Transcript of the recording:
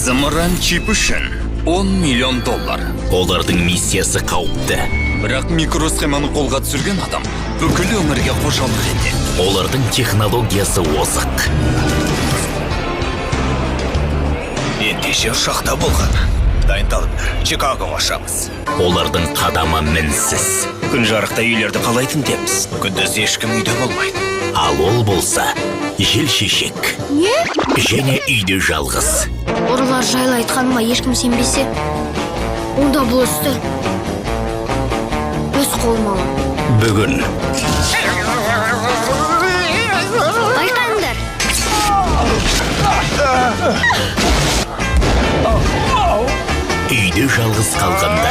зымыран чип үшін $10 миллион. Олардың миссиясы қауіпті. Бірақ микросхеманы қолға түсірген адам бүкіл өмірге қожалық етеді. Олардың технологиясы озық. Ендеше ұшақта болған. Дайындалыңдар, Чикагоға ұшамыз. Олардың қадамы мінсіз. Күн жарықта үйлерді қалайтын деміз. Күндіз ешкім үйде болмайды. Ал ол болса, жел шешек. Не? Және үйде жалғыз. Ұрылар жайлы айтқаныма ешкім сенбесе, онда бұл істі өз қолыма аламын. Бүгін Байқаңдар. үйде жалғыз қалғанда